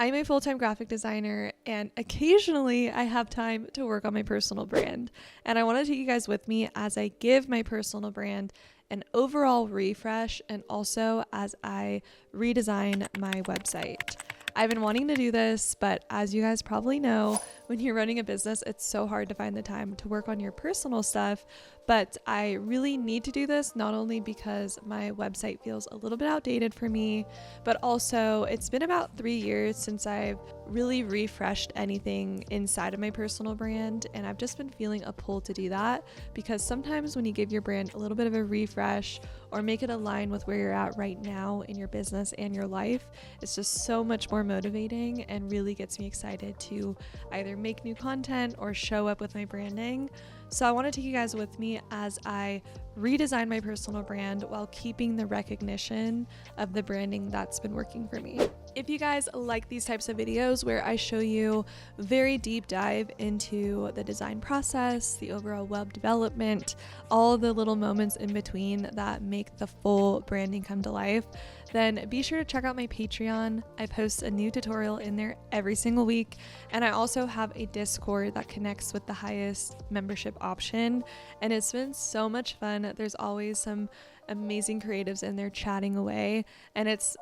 I'm a full-time graphic designer, and occasionally I have time to work on my personal brand. And I want to take you guys with me as I give my personal brand an overall refresh and also as I redesign my website. I've been wanting to do this, but as you guys probably know, when you're running a business, it's so hard to find the time to work on your personal stuff. But I really need to do this, not only because my website feels a little bit outdated for me, but also it's been about 3 years since I've really refreshed anything inside of my personal brand. And I've just been feeling a pull to do that because sometimes when you give your brand a little bit of a refresh or make it align with where you're at right now in your business and your life, it's just so much more motivating and really gets me excited to either make new content or show up with my branding. So I want to take you guys with me as I redesign my personal brand while keeping the recognition of the branding that's been working for me. If you guys like these types of videos where I show you very deep dive into the design process, the overall web development, all the little moments in between that make the full branding come to life, then be sure to check out my Patreon. I post a new tutorial in there every single week, and I also have a Discord that connects with the highest membership option, and it's been so much fun. There's always some amazing creatives in there chatting away, and it's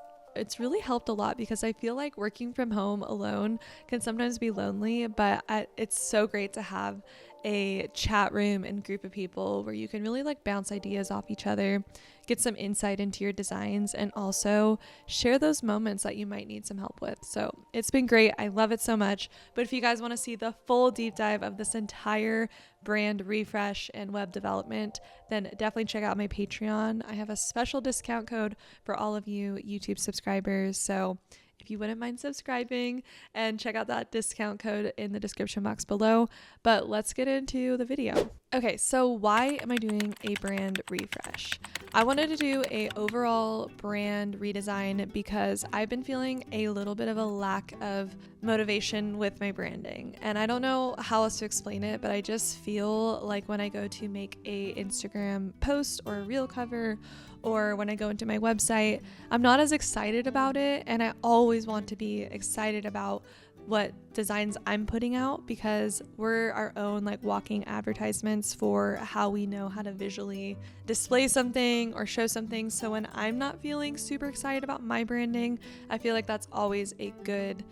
really helped a lot because I feel like working from home alone can sometimes be lonely, but it's so great to have a chat room and group of people where you can really like bounce ideas off each other, get some insight into your designs, and also share those moments that you might need some help with. So it's been great. I love it so much. But if you guys want to see the full deep dive of this entire brand refresh and web development, then definitely check out my Patreon. I have a special discount code for all of you YouTube subscribers. So if you wouldn't mind subscribing, and check out that discount code in the description box below. But let's get into the video. Okay, so why am I doing a brand refresh? I wanted to do a overall brand redesign because I've been feeling a little bit of a lack of motivation with my branding. And I don't know how else to explain it, but I just feel like when I go to make a Instagram post or a reel cover, or when I go into my website, I'm not as excited about it. And I always want to be excited about what designs I'm putting out because we're our own like walking advertisements for how we know how to visually display something or show something. So when I'm not feeling super excited about my branding, I feel like that's always a good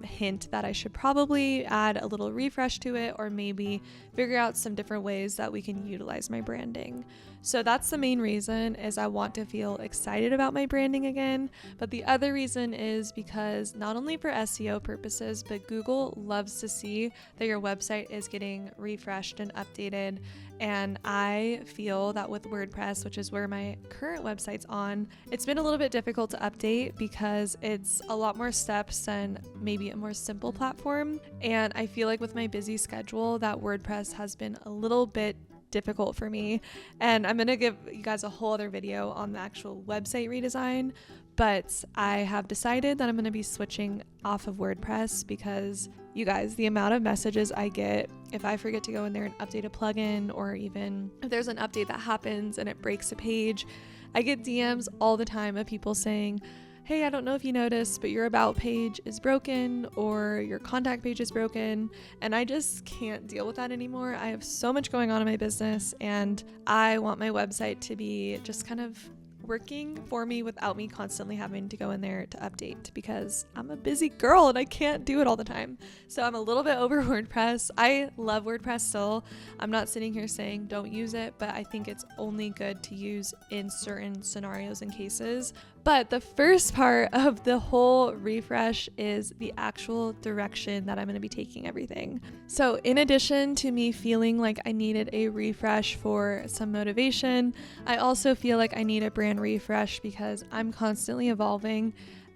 hint that I should probably add a little refresh to it, or maybe figure out some different ways that we can utilize my branding. So that's the main reason, is I want to feel excited about my branding again. But the other reason is because not only for SEO purposes, but Google loves to see that your website is getting refreshed and updated. And I feel that with WordPress, which is where my current website's on, it's been a little bit difficult to update because it's a lot more steps than maybe a more simple platform. And I feel like with my busy schedule that WordPress has been a little bit difficult for me. And I'm going to give you guys a whole other video on the actual website redesign, but I have decided that I'm going to be switching off of WordPress because you guys, the amount of messages I get if I forget to go in there and update a plugin, or even if there's an update that happens and it breaks a page, I get DMs all the time of people saying, hey, I don't know if you noticed, but your about page is broken or your contact page is broken. And I just can't deal with that anymore. I have so much going on in my business, and I want my website to be just kind of working for me without me constantly having to go in there to update, because I'm a busy girl and I can't do it all the time. So I'm a little bit over WordPress. I love WordPress still. I'm not sitting here saying don't use it, but I think it's only good to use in certain scenarios and cases. But the first part of the whole refresh is the actual direction that I'm going to be taking everything. So in addition to me feeling like I needed a refresh for some motivation, I also feel like I need a brand refresh because I'm constantly evolving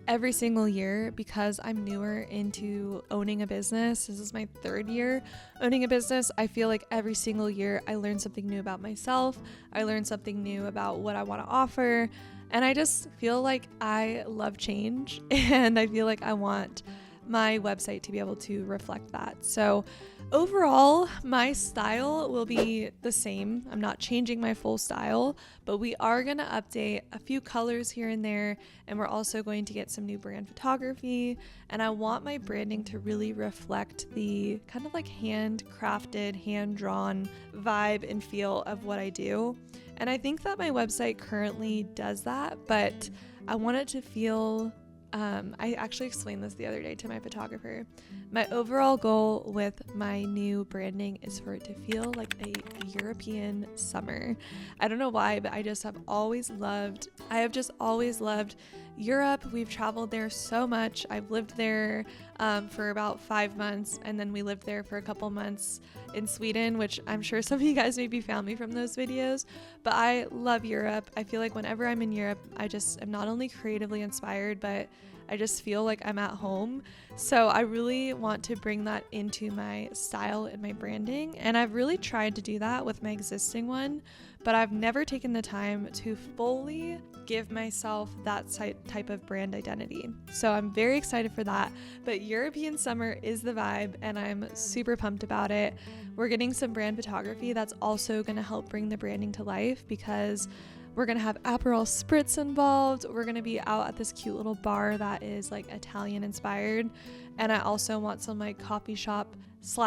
every single year because I'm newer into owning a business. This is my 3rd year owning a business. I feel like every single year I learn something new about myself. I learn something new about what I want to offer. And I just feel like I love change, and I feel like I want my website to be able to reflect that. So Overall, my style will be the same. I'm not changing my full style, but we are going to update a few colors here and there, and we're also going to get some new brand photography, and I want my branding to really reflect the kind of like handcrafted, hand-drawn vibe and feel of what I do. And I think that my website currently does that, but I want it to feel I actually explained this the other day to my photographer. My overall goal with my new branding is for it to feel like a European summer. I don't know why, but I have just always loved Europe. We've traveled there so much. I've lived there for about 5 months, and then we lived there for a couple months in Sweden, which I'm sure some of you guys maybe found me from those videos, but I love Europe. I feel like whenever I'm in Europe, I just am not only creatively inspired, but I just feel like I'm at home. So I really want to bring that into my style and my branding, and I've really tried to do that with my existing one, but I've never taken the time to fully give myself that type of brand identity. So I'm very excited for that, but European summer is the vibe, and I'm super pumped about it. We're getting some brand photography that's also going to help bring the branding to life, because we're going to have Aperol Spritz involved. We're going to be out at this cute little bar that is like Italian inspired. And I also want some like coffee shop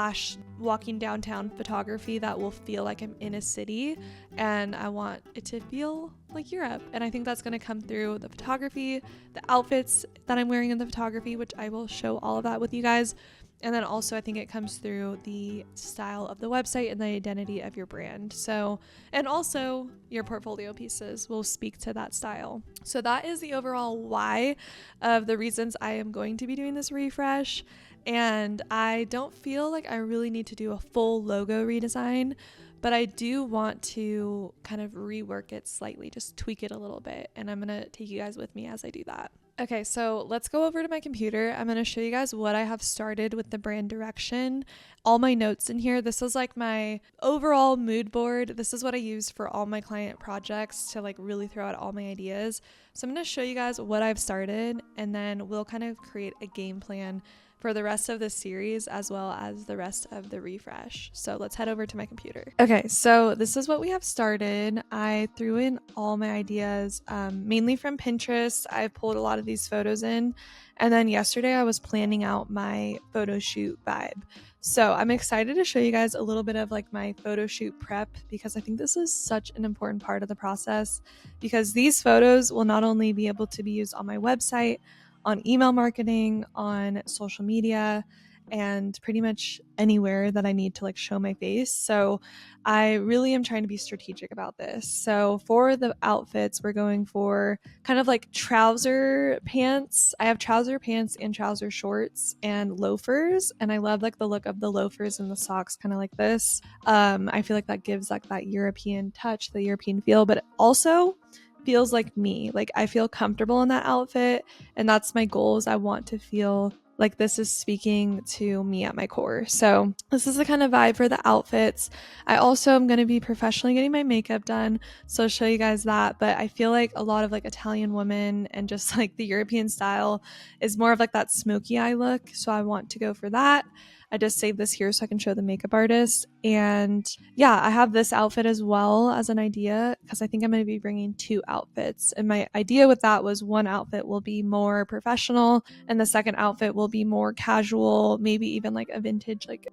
/ walking downtown photography that will feel like I'm in a city. And I want it to feel like Europe. And I think that's going to come through the photography, the outfits that I'm wearing in the photography, which I will show all of that with you guys. And then also I think it comes through the style of the website and the identity of your brand. So, and also your portfolio pieces will speak to that style. So that is the overall why of the reasons I am going to be doing this refresh. And I don't feel like I really need to do a full logo redesign, but I do want to kind of rework it slightly, just tweak it a little bit. And I'm going to take you guys with me as I do that. Okay, so let's go over to my computer. I'm going to show you guys what I have started with the brand direction. All my notes in here. This is like my overall mood board. This is what I use for all my client projects to like really throw out all my ideas. So I'm going to show you guys what I've started, and then we'll kind of create a game plan for the rest of the series as well as the rest of the refresh. So let's head over to my computer. Okay, so this is what we have started. I threw in all my ideas, mainly from Pinterest. I pulled a lot of these photos in, and then yesterday I was planning out my photo shoot vibe. So I'm excited to show you guys a little bit of like my photo shoot prep, because I think this is such an important part of the process, because these photos will not only be able to be used on my website, on email marketing, on social media, and pretty much anywhere that I need to like show my face. So I really am trying to be strategic about this. So for the outfits, we're going for kind of like trouser pants. I have trouser pants and trouser shorts and loafers, and I love like the look of the loafers and the socks, kind of like this. I feel like that gives like that European touch, the European feel, but it also feels like me. Like I feel comfortable in that outfit, and that's my goal. Is I want to feel like this is speaking to me at my core. So this is the kind of vibe for the outfits. I also am going to be professionally getting my makeup done, so I'll show you guys that. But I feel like a lot of like Italian women and just like the European style is more of like that smoky eye look, so I want to go for that. I just saved this here so I can show the makeup artist. And yeah, I have this outfit as well as an idea, because I think I'm going to be bringing 2 outfits. And my idea with that was one outfit will be more professional and the second outfit will be more casual, maybe even like a vintage like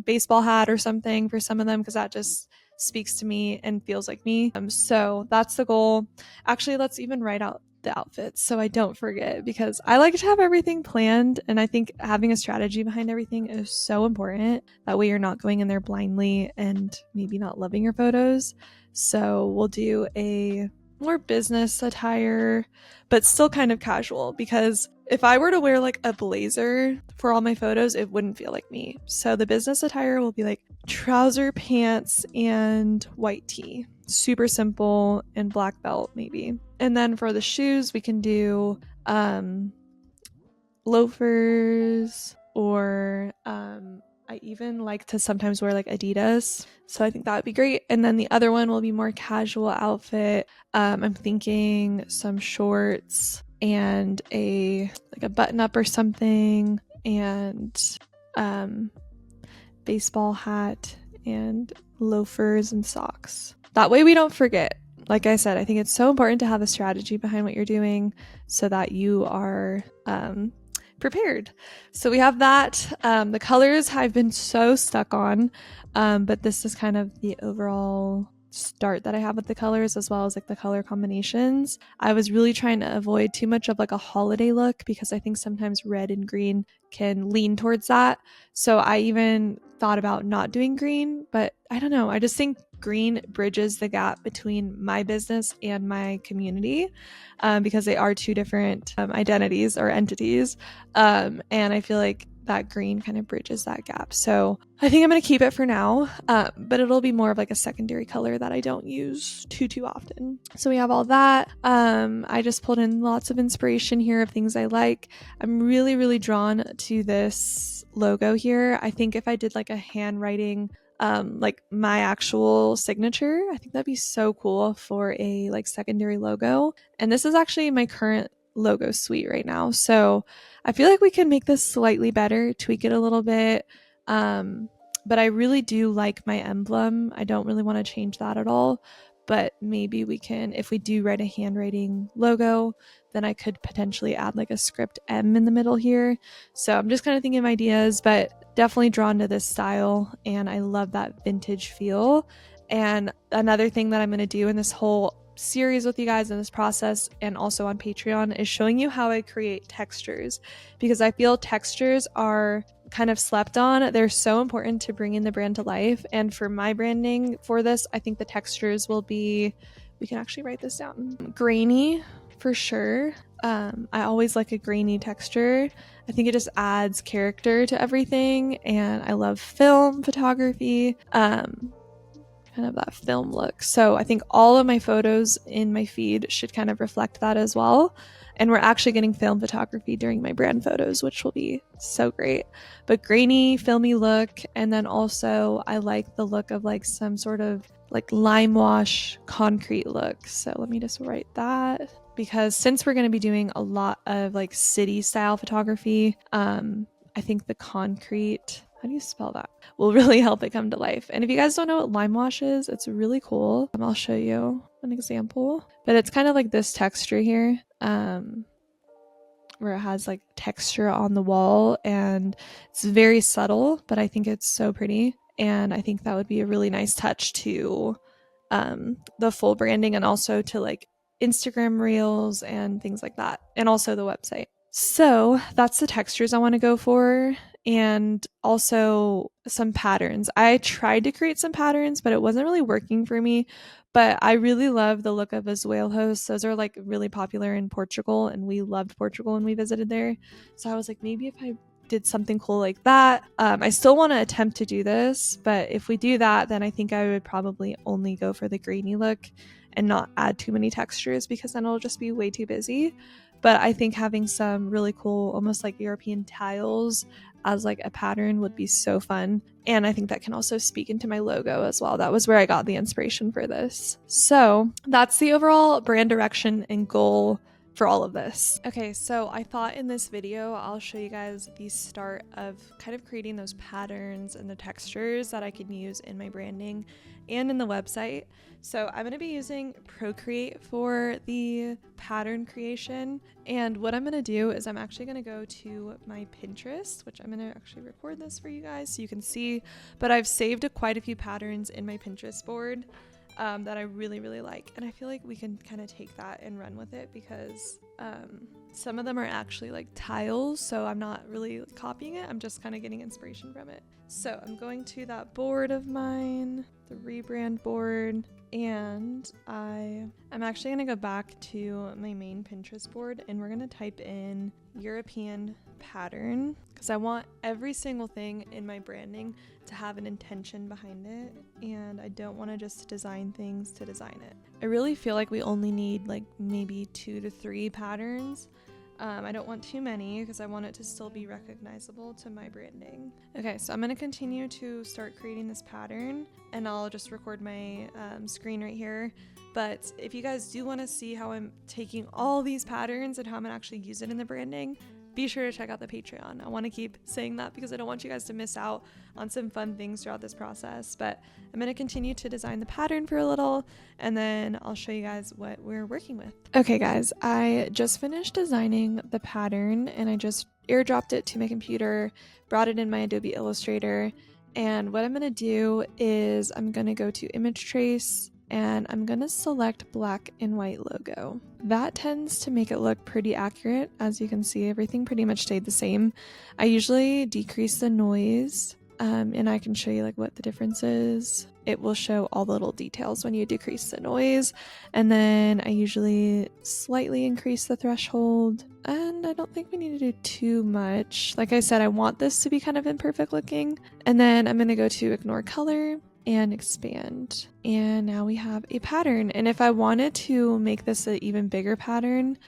baseball hat or something for some of them, because that just speaks to me and feels like me. So that's the goal. Actually, let's even write out the outfits so I don't forget, because I like to have everything planned, and I think having a strategy behind everything is so important. That way you're not going in there blindly and maybe not loving your photos. So we'll do a more business attire, but still kind of casual, because if I were to wear like a blazer for all my photos, it wouldn't feel like me. So the business attire will be like trouser pants and white tee, super simple, and black belt maybe. And then for the shoes, we can do loafers, or I even like to sometimes wear like Adidas, so I think that would be great. And then the other one will be more casual outfit. I'm thinking some shorts and a button up or something, and baseball hat, and loafers and socks. That way we don't forget. Like I said, I think it's so important to have a strategy behind what you're doing so that you are prepared. So we have that. The colors I've been so stuck on, but this is kind of the overall start that I have with the colors, as well as like the color combinations. I was really trying to avoid too much of like a holiday look because I think sometimes red and green can lean towards that. So I even thought about not doing green, but I don't know. I just think green bridges the gap between my business and my community, because they are two different identities or entities. And I feel like that green kind of bridges that gap. So I think I'm going to keep it for now, but it'll be more of like a secondary color that I don't use too often. So we have all that. I just pulled in lots of inspiration here of things I like. I'm really drawn to this logo here. I think if I did like a handwriting, like my actual signature, I think that'd be so cool for a like secondary logo. And this is actually my current logo suite right now. So I feel like we can make this slightly better, tweak it a little bit. But I really do like my emblem. I don't really want to change that at all. But maybe we can, if we do write a handwriting logo, then I could potentially add like a script M in the middle here. So I'm just kind of thinking of ideas, but definitely drawn to this style. And I love that vintage feel. And another thing that I'm going to do in this whole series with you guys in this process and also on Patreon is showing you how I create textures, because I feel textures are kind of slept on. They're so important to bringing the brand to life. And for my branding for this, I think the textures will be, we can actually write this down, grainy for sure. I always like a grainy texture. I think it just adds character to everything. And I love film photography. Kind of that film look. So I think all of my photos in my feed should kind of reflect that as well. And we're actually getting film photography during my brand photos, which will be so great. But grainy, filmy look. And then also I like the look of like some sort of like lime wash concrete look. So let me just write that, because since we're going to be doing a lot of like city style photography, I think the concrete, how do you spell that, will really help it come to life. And if you guys don't know what lime wash is, it's really cool. I'll show you an example. But it's kind of like this texture here, where it has like texture on the wall, and it's very subtle, but I think it's so pretty. And I think that would be a really nice touch to the full branding, and also to like Instagram reels and things like that, and also the website. So that's the textures I want to go for, and also some patterns. I tried to create some patterns, but it wasn't really working for me. But I really love the look of azuelejos. Those are like really popular in Portugal, and we loved Portugal when we visited there. So I was like, maybe if I did something cool like that. I still want to attempt to do this, but if we do that, then I think I would probably only go for the grainy look and not add too many textures, because then it'll just be way too busy. But I think having some really cool, almost like European tiles as like a pattern would be so fun. And I think that can also speak into my logo as well. That was where I got the inspiration for this. So that's the overall brand direction and goal for all of this. Okay, so I thought in this video I'll show you guys the start of kind of creating those patterns and the textures that I can use in my branding and in the website. So I'm going to be using Procreate for the pattern creation, and what I'm going to do is I'm actually going to go to my Pinterest, which I'm going to actually record this for you guys so you can see, but I've saved quite a few patterns in my Pinterest board that I really like, and I feel like we can kind of take that and run with it, because some of them are actually like tiles, so I'm not really copying it, I'm just kind of getting inspiration from it. So I'm going to that board of mine, the rebrand board, and I'm actually going to go back to my main Pinterest board, and we're going to type in European pattern, because I want every single thing in my branding to have an intention behind it, and I don't want to just design things to design it. I really feel like we only need like maybe 2 to 3 patterns. I don't want too many, because I want it to still be recognizable to my branding. Okay, so I'm going to continue to start creating this pattern, and I'll just record my screen right here. But if you guys do want to see how I'm taking all these patterns and how I'm going to actually use it in the branding, be sure to check out the Patreon. I want to keep saying that because I don't want you guys to miss out on some fun things throughout this process. But I'm going to continue to design the pattern for a little, and then I'll show you guys what we're working with. Okay guys, I just finished designing the pattern and I just airdropped it to my computer, brought it in my Adobe Illustrator, and what I'm going to do is I'm going to go to image trace and I'm going to select black and white logo. That tends to make it look pretty accurate. As you can see, everything pretty much stayed the same. I usually decrease the noise, and I can show you like what the difference is. It will show all the little details when you decrease the noise. And then I usually slightly increase the threshold, and I don't think we need to do too much. Like I said, I want this to be kind of imperfect looking. And then I'm going to go to ignore color and expand, and now we have a pattern. And if I wanted to make this an even bigger pattern,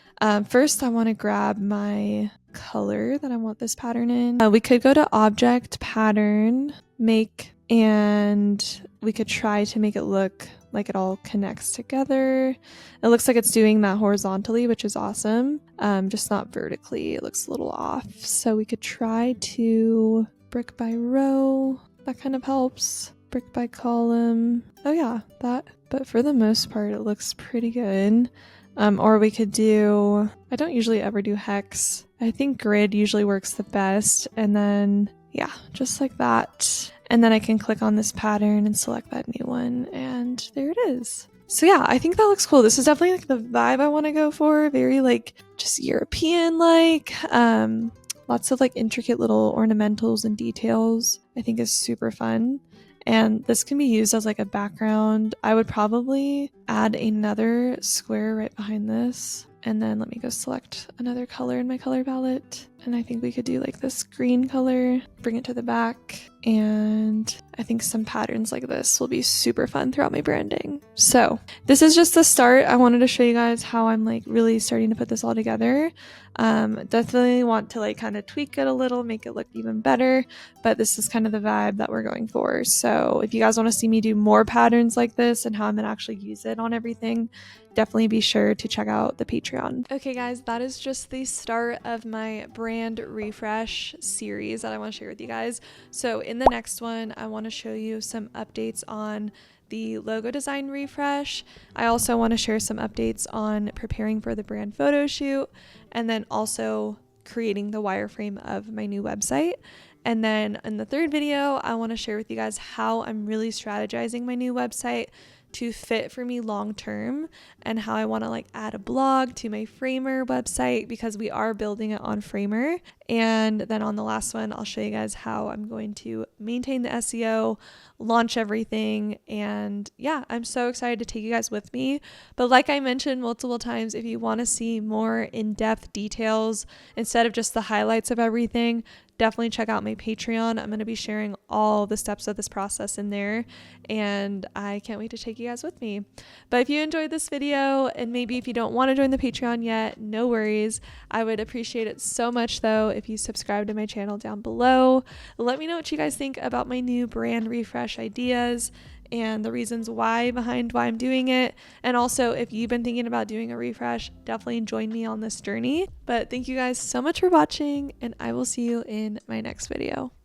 first I want to grab my color that I want this pattern in. We could go to object, pattern, make, and we could try to make it look like it all connects together. It looks like it's doing that horizontally, which is awesome, just not vertically. It looks a little off. So we could try to brick by row. That kind of helps. Brick by column. Oh yeah, that. But for the most part, it looks pretty good. Or we could do, I don't usually ever do hex. I think grid usually works the best. And then, yeah, just like that. And then I can click on this pattern and select that new one. And there it is. So yeah, I think that looks cool. This is definitely like the vibe I want to go for. Very like just European like. Lots of like intricate little ornamentals and details. I think is super fun. And this can be used as like a background. I would probably add another square right behind this. And then let me go select another color in my color palette. And I think we could do like this green color, bring it to the back. And I think some patterns like this will be super fun throughout my branding. So this is just the start. I wanted to show you guys how I'm like really starting to put this all together. Definitely want to like kind of tweak it a little, make it look even better. But this is kind of the vibe that we're going for. So if you guys want to see me do more patterns like this and how I'm going to actually use it on everything, definitely be sure to check out the Patreon. Okay guys, that is just the start of my brand refresh series that I want to share with you guys. So in the next one, I want to show you some updates on the logo design refresh. I also want to share some updates on preparing for the brand photo shoot, and then also creating the wireframe of my new website. And then in the third video, I want to share with you guys how I'm really strategizing my new website to fit for me long term, and how I want to like add a blog to my Framer website because we are building it on Framer. And then on the last one, I'll show you guys how I'm going to maintain the SEO, launch everything. And yeah, I'm so excited to take you guys with me. But like I mentioned multiple times, if you want to see more in-depth details instead of just the highlights of everything, definitely check out my Patreon. I'm going to be sharing all the steps of this process in there, and I can't wait to take you guys with me. But if you enjoyed this video, and maybe if you don't want to join the Patreon yet, no worries. I would appreciate it so much though if you subscribe to my channel down below. Let me know what you guys think about my new brand refresh ideas and the reasons why behind why I'm doing it. And also, if you've been thinking about doing a refresh, definitely join me on this journey. But thank you guys so much for watching, and I will see you in my next video.